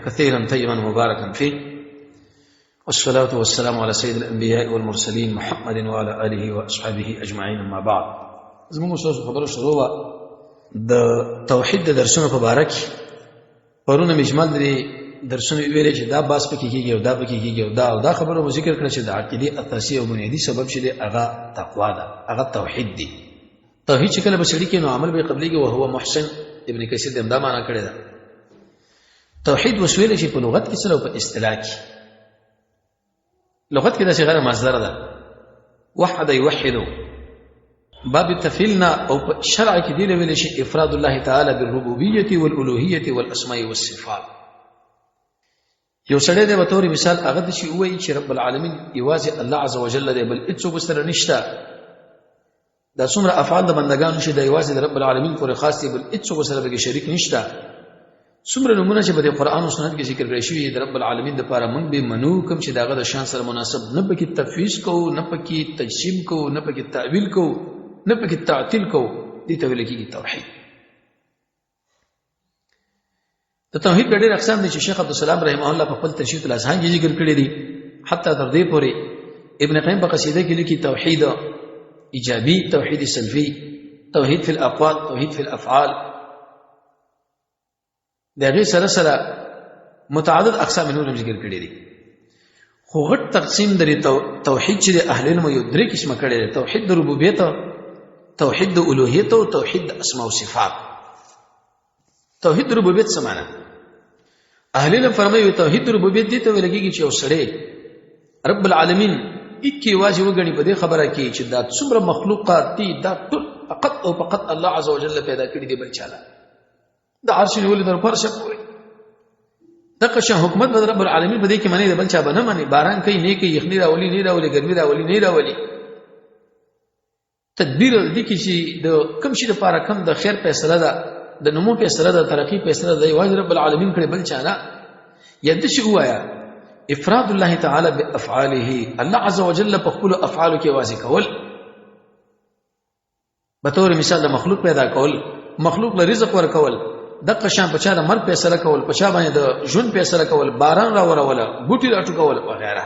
كثيرا طيبا مباركا فيه، والصلاة والسلام على سيد الأنبياء والمرسلين محمد وعلى آله وأصحابه أجمعين. أما بعد، زموږ ستاسو خبرو شروع وه د توحید د درسونو په باره کې. پرونه مجمل د درسونو ویلې چې دا باس پکې کېږي او دا پکې کېږي او دا خبرو مو ذکر کړه چې د عقیدې اساسي او بنیادي سبب چې دی هغه تقوا ده، هغه توحید دی. توحید چې کله به سړي کې نو عمل به قبليږي او هو محسن. ابن کثیر دې دا معنا کړی ده. توحید وسویل شي په لغت کې سره او په اصطلاح کې. لغت کې دا څنګه مصدر ده، وحد يوحد، باب التفعيلنا، او په شرع کې دی ویل شي افراد الله تعالی بالربوبيه والالوهيه والاسماء والصفات. یو سړی دی په تور مثال هغه د شي وایي چې رب العالمین یوازې الله عز وجل دی، بل هیڅ سره نشته. دا څومره افعال د بندگانو شي د یوازې رب العالمین پورې خاص دي، بل هیڅ سره به شریک نشته. څومره نمونه چې په قرآن او سنت کې ذکر کړی شوی د رب العالمین لپاره موږ به منو کوم چې داغه د شان سره مناسب، نه پکې تفویض کو، نه پکې تجسیم کو، نه پکې تعویل کو، نه پکې تعطیل کو. دې ته ویل کېږي توحید. د توحید ډېر اقسام دي چې شیخ عبدالسلام رحمه الله په خپل ترشیح الاذهان کې ذکر کړی دي. حتی تر دې پورې ابن قیم په قصیده کې لیکي توحید ایجابي، توحید سلفي، توحید فی الاقوال، توحید فی الافعال. دغه سره سره متعدد اقسام نور ذکر کړی دي. خو غټ تقسیم د توحید چې د اهل علم یو درې قسمه کړی دي: توحید د ربوبیت، توحید د الوهیت او توحید د اسماء او صفات. توحید د ربوبیت څه معنی؟ اهل علم فرمایي توحید د ربوبیت دي ته ویل کېږي چې یو سړی رب العالمین اکی واجب وګڼي په دې خبره کې چې دا څومره مخلوقات دي دا ټول فقط او فقط الله عز وجل پیدا کړی دي، بل چاله د عرش نیولې در فرش پورې دغه شان حکومت د رب العالمین په دې کې معنی د بل چا بنه معنی. باران کوي نه کوي، یخنی راولي نه راولي، ګرمي راولي نه راولي. تدبیر دې کې چې د کم شي لپاره کم د خیر فیصله ده، د نمو فیصله ده، ترقی فیصله ده، یوازې رب العالمین کړي بل چا نه. یاد شي وایا افراد الله تعالی بافعاله، الله عز وجل په خپل افعالو کې واضح کول. به تور مثال د مخلوق پیدا کول، مخلوق له رزق ورکول، دغه شان په چا د مرګ فیصله کول، په چا باندې د ژوند فیصله کول، باران را وروله، بوټي راټوکول وغیرہ.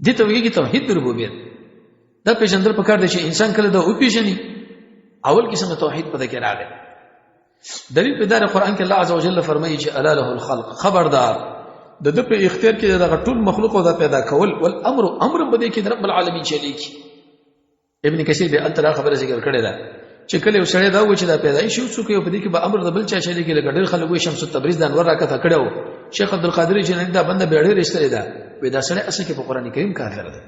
دې ته ویږي توحید ربوبیت. دا پیژندل پکار دی چې انسان کله دا او پیژني. اول قسم توحید په دې کې راغلی. دلیل په دار قرآن کې الله عز وجل فرمایي چې الا له الخلق، خبردار د دې په اختیار کې د ټول مخلوق او د پیدا کول، والامر امر په دې کې د رب العالمین چلیږي. ابن کثیر به الترا خبره ذکر کړی ده چې کله وسړی دا و چې دا پیدایش یو څوک یو په دې کې به امر د بل چا چلی کې لګډر خلکو شمس تبریز د انور راکته کړو. شیخ عبدالقادر جیلانی دا بنده به ډېر استری ده وې دا سړی اصل کې په قران کریم کافر ده.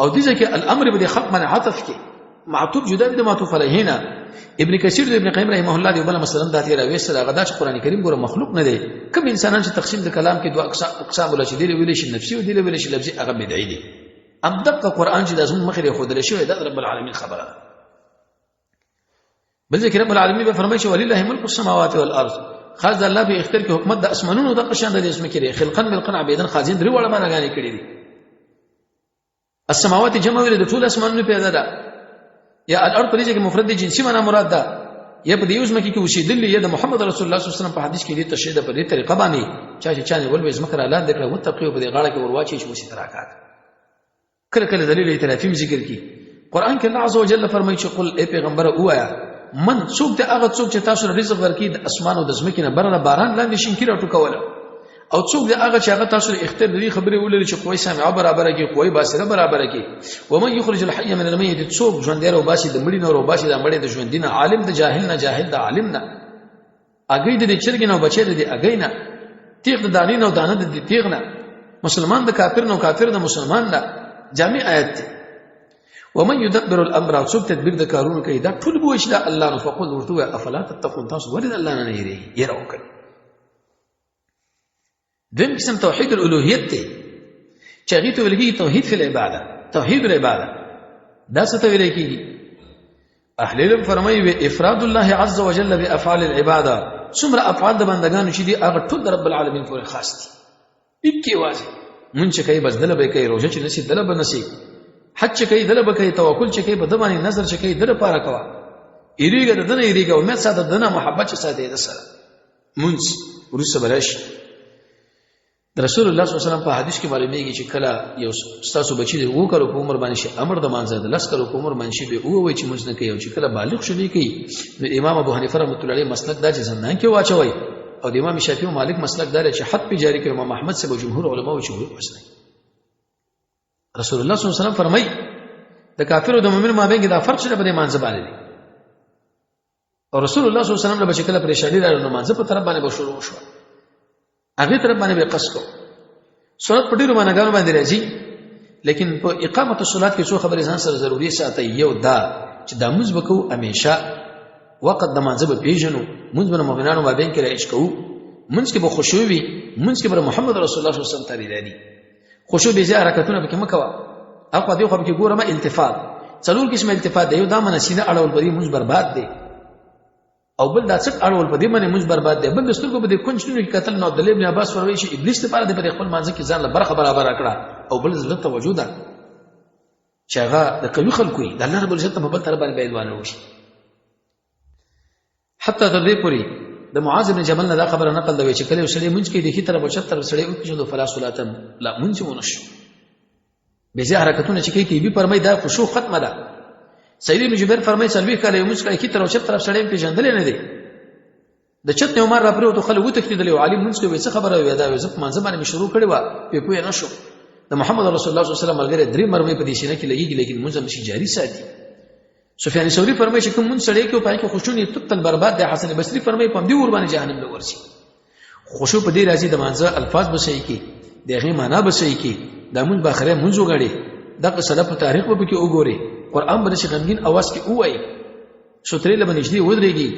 او دې ځکه الامر به خلق من عطف کې معطوف جدا د معطوف علیه نه. ابن کثیر د ابن قیم رحمه الله دی بل مثلا دا تیر اوي سره غدا چې قران کریم ګوره مخلوق نه دی. کوم انسانان چې تقسیم د کلام کې دوه اقسام ولا چې دی ویل شي نفسي او دی ویل شي لفظي، هغه بدعي دي. ام دقه قران چې د ازمن مخې خو دل شي د رب العالمین خبره. بل ذکر رب العالمین به فرمایي چې ولله ملک السماوات والارض، خاص الله به اختیار کې حکومت د اسمانونو د قشان د اسم کې خلقن بالقن عبیدن خازن درې وړه معنا غانې کړې دي. السماوات جمع ویل د ټول اسمانونو پیدا ده، یا الارض په دې کې مفرد جنسي معنا مراد ده، یا په دې اسم کې اوسېدل یا د محمد رسول الله صلی الله علیه وسلم په حدیث کې دې تشریح په دې طریقه باندې چې چانه ول به زمکر اعلان دکړه متقی په دې غاړه کې ورواچي چې وسی تراکات. کله کله دلیل ائتلافي ذکر کی قرآن کې الله عز وجل فرمایي چې قل اے پیغمبر اوایا من څوک د هغه څوک چې تاسو رزق ورکړي د اسمان او د ځمکې نه برنه باران لاندې شینکی راټوکوله، او څوک د هغه چې هغه تاسو اختیار لري خبرې ولري چې قوي سامعه برابر کې قوي باسره برابر کې. ومن يخرج الحي من الميت، څوک ژوند دی او باسي د مړي نه او باسي د مړي د ژوند دي نه، عالم د جاهل نه، جاهل د عالم نه، اګي د چرګ نه او بچي د اګي نه، تیغ د دانی نه او دانه د تیغ نه، مسلمان د کافر نه او کافر د مسلمان نه. جامع آیت دی. ومن يدبر الامر، څوک تدبیر د کارونو کوي دا ټول به وشي د الله نه. فقل ورته افلا تتقون، تاسو ولې الله نه یری یره وکړي. دیم قسم توحید الالوهیت دی چې هغه ته ویل کېږي توحید فی العباده، توحید العباده. دا څه ته ویل کېږي؟ اهل علم فرمایي و افراد الله عز وجل بافعال العباده، څومره افعال د بندگانو چې دي هغه ټول د رب العالمین پورې خاص دي. اکی واځي مونږ چې کوي بس دله به کوي، روزه چې نسی دله به نسی، حج چې کوي دله به کوي، توکل چې کوي په دمانه، نظر چې کوي دله پاره کوا، یریګه د دنه یریګه، امید ساته دنه، محبت چې ساته د سره. منځ وروسته براشي د رسول الله صلی الله علیه وسلم په حدیث کې معلومیږي چې کله یو تاسو بچی دی وو کړو په عمر باندې شي امر د مانځه د لس کړو په عمر باندې شي به وای چې موږ نه کوي او چې کله بالغ شوی کوي نو امام ابو حنیفه رحمۃ اللہ علیہ مسلک دا چې زندان کې واچوي او د امام شافعی او مالک مسلک دا چې حد په جاری کوي امام احمد سے جمهور علما او جمهور مسلک رسول الله صلی الله علیه وسلم فرمای د کافر او د مؤمن مابین کې دا فرق شته په مانځه باندې او رسول الله صلی الله علیه وسلم له بچکله پریشانی راغله نو مانځه په طرف باندې بشورو شو هغه طرف باندې به قص کو صلات په ډیرو معناګانو باندې راځي لیکن په اقامت الصلات کې څو خبرې ځان سره ضروري ساتي یو دا چې د موږ وکړو همیشه وقت د مانځه به پیژنو موږ به مؤمنانو مابین کې راځو کوو موږ کې به خشوع وي موږ کې به محمد رسول الله صلی الله علیه وسلم تعالی خشوع به زیات حرکتونه به مکوا او په دې خو به ګورم التفات څلور قسم التفات دی یو دا منسینه اړول پرې موږ برباد دی او بل دا څه اړول په دې باندې موږ برباد دی بل دستورګو په دې کونجونو کې قتل نو عبد الله ابن عباس وروي شي ابلیس ته پاره د خپل مانځ کې ځان له برخه برابر کړه او بل زړه توجه ده چې هغه د قوي خلکو دی الله رب العزت په بل طرف باندې بیان وشي حتی تر دې پوري د معاذ بن جبل نه دا خبره نقل دی چې کله وسړي مونږ کې د هي طرف 75 سړي او چې د فلا صلاتن لا مونږ ونشو به زه حرکتونه چې کوي به پرمای دا خشوع ختمه ده سید ابن جبیر فرمایي سلوي کله مونږ کې کی طرف 75 سړي په جندل نه دي د چت نو مر را پرو ته خلک وته کېدل او عالم مونږ کې څه خبره وي دا وځ په منځ باندې شروع کړي وا په پوهه نشو د محمد رسول الله صلی الله علیه وسلم ملګری درې مرمه په دې شینه کې لګيږي لیکن مونږ مشي جاری ساتي سفیان ثوری فرمایي چې کوم مونږ سړی کې پای کې خشوع نه تل برباد دی حسن بصری فرمایي په دې ور باندې جهنم له ورشي خشوع په دې راځي د منځه الفاظ به صحیح کې دغه معنا به صحیح کې د مونږ باخره مونږ وګړي دغه سلف تاریخ به کې وګوري قران باندې غمګین اواز کې وایي ستري له نږدې ودرېږي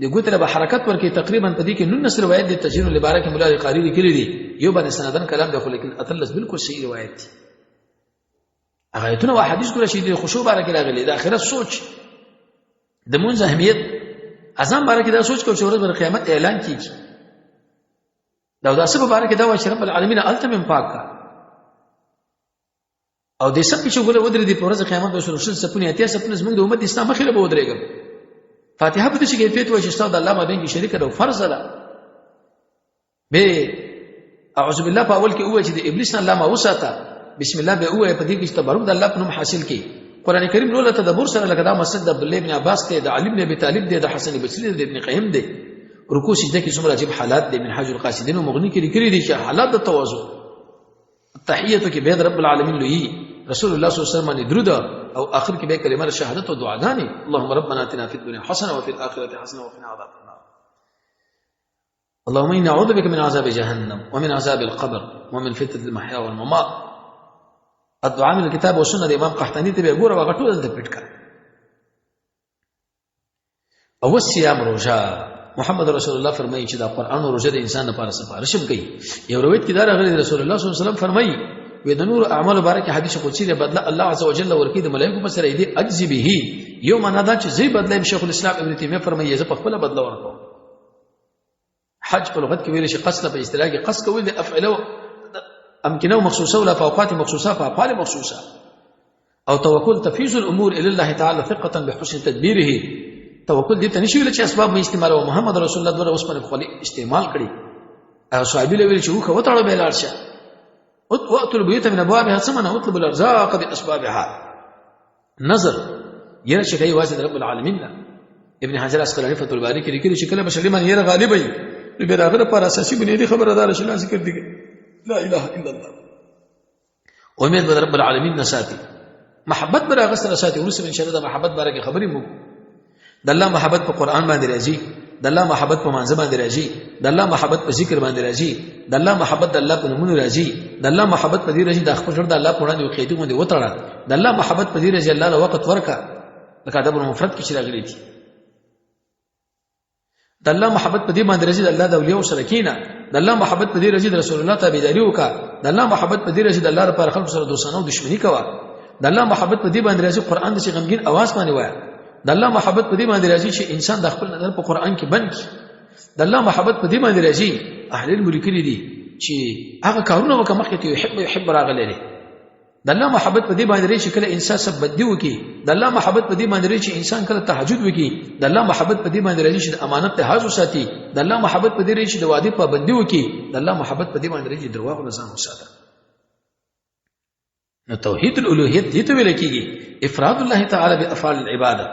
د ګوتره به حرکت ورکې تقریبا په دې کې 19 روایت د تجرید لبارک مولا قاری لیکلي دي یو باندې سندن کلام د خو لیکن اتلس بالکل صحیح روایت دي هغه ایتونه او حدیث کله شي د خشوع بارک راغلي د اخرت سوچ د مونږ اهمیت اعظم بارک دا سوچ کو چې ورځ بر قیامت اعلان کیږي دا د سبب بارک دا و چې رب العالمین التم پاک او د سب چې ګوله ودرې دی په ورځ قیامت به شروع سپونه اتیا سپونه زموږ د امت اسلام مخې له ودرېږي فاتحه په دې کې کیفیت و چې استاد الله باندې کې شریک او فرض ده به اعوذ بالله په اول کې وایي چې د ابلیس نه الله ما وساته بسم الله به وایي په دې کې تبرک د الله په نوم حاصل کی قران کریم له تدبر سره لکه دا مسجد عبد الله ابن عباس ته د علي ابن ابي طالب دی د حسن بصري دی د ابن قیم دی رکوع سجده کې څومره عجیب حالات دي منهاج القاصدین او مغنی کې لیکلي دي چې حالات د تواضع تحیته کې به رب العالمین لوی رسول الله صلی الله علیه وسلم درود او اخر کې به کلمه شهادت او دعاګانې اللهم ربنا اتنا في الدنيا حسنه وفي الاخره حسنه وقنا عذاب النار اللهم انا نعوذ بك من عذاب جهنم ومن عذاب القبر ومن فتنه المحيا والممات الدعاء من الكتاب والسنه د امام قحطاني ته به ګوره وغټول د پټ کړ او الصيام روزه محمد رسول الله فرمایي چې دا قران او روزه د انسان لپاره سفارش کوي یو روایت کې دا راغلی رسول الله صلی الله علیه وسلم فرمایي و د نور اعمال بارک حدیث قدسی له بدله الله عز وجل ورکی د ملائکه په سره دې اجزي به یوم ندا چې زی بدله شیخ الاسلام ابن تیمیه فرمایي زه په خپل بدله ورکوم حج په لغت کې ویل شي قصد په اصطلاح کې قصد کول د افعله امکنه مخصوصه ولا فوقات مخصوصه فافعال مخصوصه او توکل تفیض الامور الى الله تعالی ثقه بحسن تدبیره توکل دې ته نشي ویل چې اسباب مې استعمال او محمد رسول الله دغه اوس په خپل استعمال کړي او صحابي له ویل چې وخه وتاړو به لاړ شه واطلب البيوت من ابوابها ثم اطلب الارزاق باسبابها نظر یره چې کوي واجب رب العالمین ابن حجر اسقلانی فتح الباری کې لیکلي چې کله بشری من یره غالب وي به راغره پر اساسي بنیادی خبردار شي ذکر دي لا اله الا الله امید به رب العالمین نساتي محبت برا غسر ساتي ورسره ان شاء الله محبت بارے خبري مو د الله محبت په قران باندې راځي د الله محبت په منځ باندې راځي د الله محبت په ذکر باندې راځي د الله محبت د الله په نومونو راځي د الله محبت په دې راځي د خپل د الله په وړاندې وخېدو باندې وتړه د الله محبت په دې راځي الله له وخت ورکا لکه ادب المفرد کې چې راغلي دي د الله محبت په دې باندې راځي د الله د اولیاء سره کینا د الله محبت په دې راځي د رسول الله تابعداري وکا د الله محبت په دې راځي د الله لپاره خلق سره دوستانه او دښمنی کوا د الله محبت په دې باندې راځي قران د شي غمګین आवाज باندې وایي د الله محبت په دې باندې راځي چې انسان د خپل نظر په قران کې بند د الله محبت په دې باندې راځي اهل الملک دي چې هغه کارونه وکړه مخکې ته يحب راغلي د الله محبت په دې باندې لري چې کله انسان سب بدی وکي د الله محبت په دې باندې لري چې انسان کله تهجد وکي د الله محبت په دې باندې لري چې د امانت ته حفاظ وساتي د الله محبت په دې لري چې د وعده پابندي وکي د الله محبت په دې باندې لري چې درواغ نه ځان وساتي نو توحید الالوهیت دې ته ویل کېږي افراد الله تعالی بافعال العباده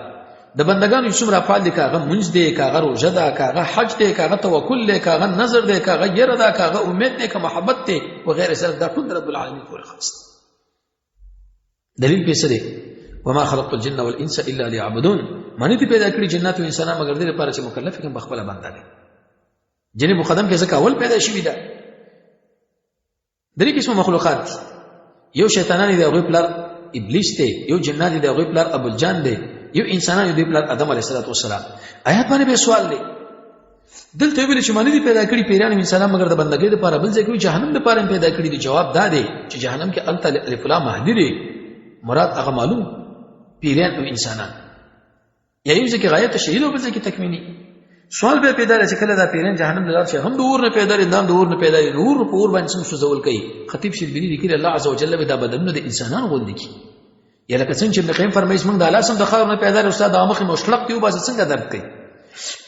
د بندگانو څومره افعال دي کاغه منځ دي کاغه روزه ده کاغه حج دي کاغه توکل دي کاغه نظر دي کاغه یره ده کاغه امید دي کاغه محبت دي وغيرها سره دا ټول رب العالمین پورې خاص دلیل پیسې دي وما خلقت الجن والانس الا ليعبدون معنی دې پیدا کړی جنات او انسانان مگر دې لپاره چې مکلف کړي بخبل باندې جن مقدم کې ځکه اول پیدا شوی ده درې قسم مخلوقات یو شیطانان دي او پلار ابلیس ته یو جنات دي او پلار ابو الجان دي یو انسانان دي پلار ادم علیه السلام آیات باندې به سوال لې دلته ویل چې معنی دې پیدا کړی پیران انسانان مگر د بندګۍ لپاره بل ځکه جهنم لپاره پیدا کړی دي جواب دا دی چې جهنم کې الف لام مهدی دي مراد هغه معلوم پیران او انسانان یا یو ځکه غایت تشهید او بل ځکه تکمینی سوال به پیدا لري چې کله دا پیران جهنم لار شي هم د اور نه پیدا لري د اور نه پیدا لري نور په اور باندې څنګه زول کوي خطیب شربینی لیکي الله عز وجل به دا بدلونه د انسانانو غوندي کی یا لکه څنګه چې ابن قیم فرمایي موږ د الله سم د خاور نه پیدا لري استاد مخه مشلق دی او باز څنګه درک کوي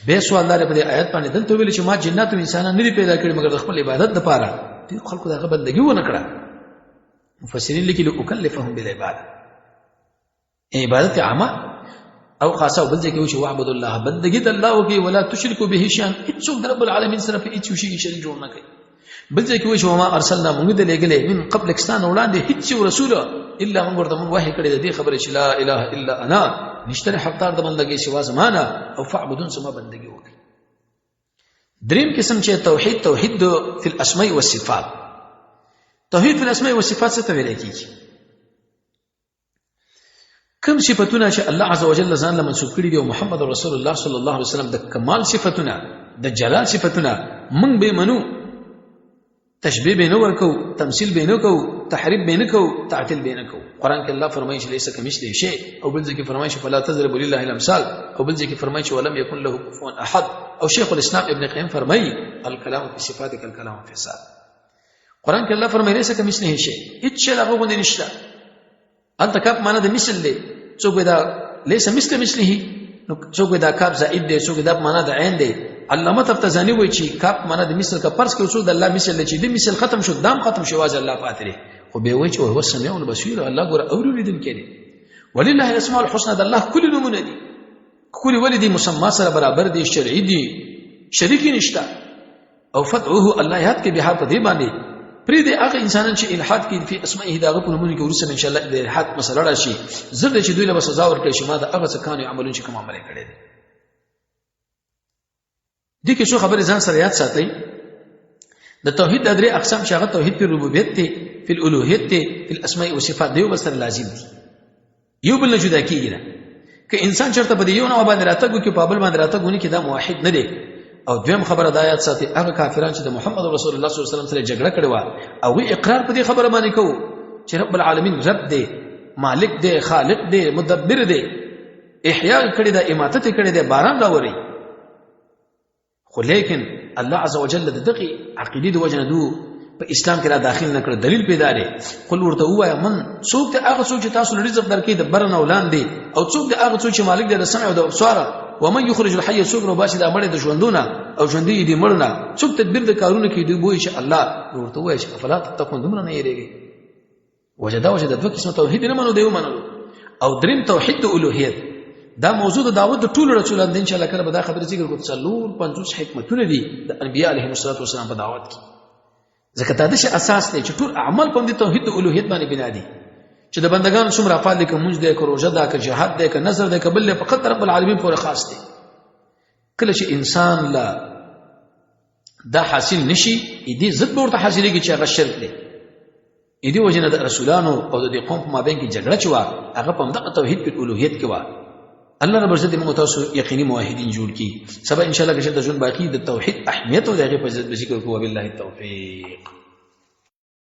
به سوال لري په آیات باندې دلته ویل چې ما جنات او انسانان نه پیدا کړی مګر د خپل عبادت لپاره دي خلکو دغه بندګي ونه کړه مفسرین لیکي لو اکلفهم بالعباده عبادت عامه او خاصه بل ځکه چې وعبد الله بندګي د الله او کې ولا تشركوا به شيئا هیڅ رب العالمین سره په هیڅ شي شریک جوړ نه کوي بل ځکه چې وما ارسلنا موږ د لګلې من قبل کستان وړاندې هیڅ رسول الا موږ ورته وحی کړی د دې خبره چې لا اله الا انا نشته حقدار د بندګي سوا زمانہ او فعبدون سما بندګي وکړي دریم قسم چې توحید فی الاسماء والصفات توحید فی الاسماء والصفات څه ته ویل کیږي کوم صفاتونه چې الله عز وجل ځان له منسوب کړي دي او محمد رسول الله صلی الله علیه وسلم د کمال صفاتونه د جلال صفاتونه موږ به منو تشبیه به نه ورکو تمثيل به نه کو تحریف به نه کو تعطیل به نه کو قران کې الله فرمایي چې ليس كمثله شيء او بل ځکه فرمایي چې فلا تضربوا لله الامثال او بل ځکه فرمایي چې ولم يكن له كفوا احد او شیخ الاسلام ابن قیم فرمایي الكلام في صفاتك الكلام في الصفات قران کې الله فرمایي ليس كمثله شيء هیڅ شی هغه غوندې نشته انت کاپ معنا د مثل دی څوک دا ليس مثله نو څوک دا کاپ زائد دی څوک دا معنا د عین دی علامه تفتزانی وایي چې کاپ معنا د مثل کا پرس کې اصول د الله مثل چې د مثل ختم شو دام ختم شو واځ الله فاتره خو به وایي چې هو سميع البصير الله ګور اوریدل کړي ولله الاسماء الحسنى د الله کل نمونه دي کل ولدي مسمى سره برابر دي شرعي دي شریک نشتا او فتحه الله یاد کې به په دې باندې پرې دې هغه انسانان چې الحاد کې په اسماء دغه په نمونه کې ورسره ان شاء الله د الحاد مسله راشي زړه چې دوی له سزا ورکړي چې ما د هغه څه کانو عملونه چې کوم عمل کړي دي دي کې څو خبره ځان سره یاد ساتئ د توحید د درې اقسام چې هغه توحید په ربوبیت ته په الوهیت ته په الاسماء او صفات دی وبس لازم دي یو بل نه جدا کیږي که انسان چرته په یو نه باندې راتګو کې په بل باندې راتګونه کې دا موحد نه دی او دویم خبره د آیات ساتي هغه کافرانو چې د محمد رسول الله صلی الله علیه وسلم سره جګړه کړې و او اقرار په دې خبره باندې کوي چې رب العالمین رب دی مالک دی خالق دی مدبر دی احیاء کړی دی اماتت کړی دی باران راوري خو لیکن الله عز وجل دغه عقیده د وجنه دو په اسلام کې را داخل نکړ دلیل پیدا دی قل ورته وایا من څوک ته هغه څوک چې تاسو رزق درکې د برن اولان دی او څوک ته هغه څوک چې مالک دی د سمع او د ابصار ومن يخرج الحي سوق نو باشي د مړ د ژوندونه او ژوندې دي مړنه څوک تدبیر د کارونه کې دی بوې چې الله ورته وایي چې افلا تتقون دمر نه یریږي وجد دوه قسم توحید نه منو دیو منو او دریم توحید د الوهیت دا موضوع د دعوت د ټولو رسولانو دین چې الله کړه به دا خبره ذکر کوي څلور 50 حکمتونه دي د انبیاء علیهم السلام په دعوت کې ځکه دا د اساس دی چې ټول اعمال په دې توحید د الوهیت باندې بنا دي چې د بندگانو څومره افعال دي کوم دي کو روزه ده که جهاد ده که نظر ده که بل فقط رب العالمین پورې خاص دي کله چې انسان لا دا حاصل نشي دې ضد ورته حاصلېږي چې هغه شرک دی دې وجنه د رسولانو او د قوم په مابین کې جګړه چوا هغه په دغه توحید په الوهیت کې و الله رب عزت موږ تاسو یقیني موحدین جوړ کی سبا ان شاء الله کې د ژوند باقی د توحید اهمیت او د هغه په ذکر کوو بالله التوفیق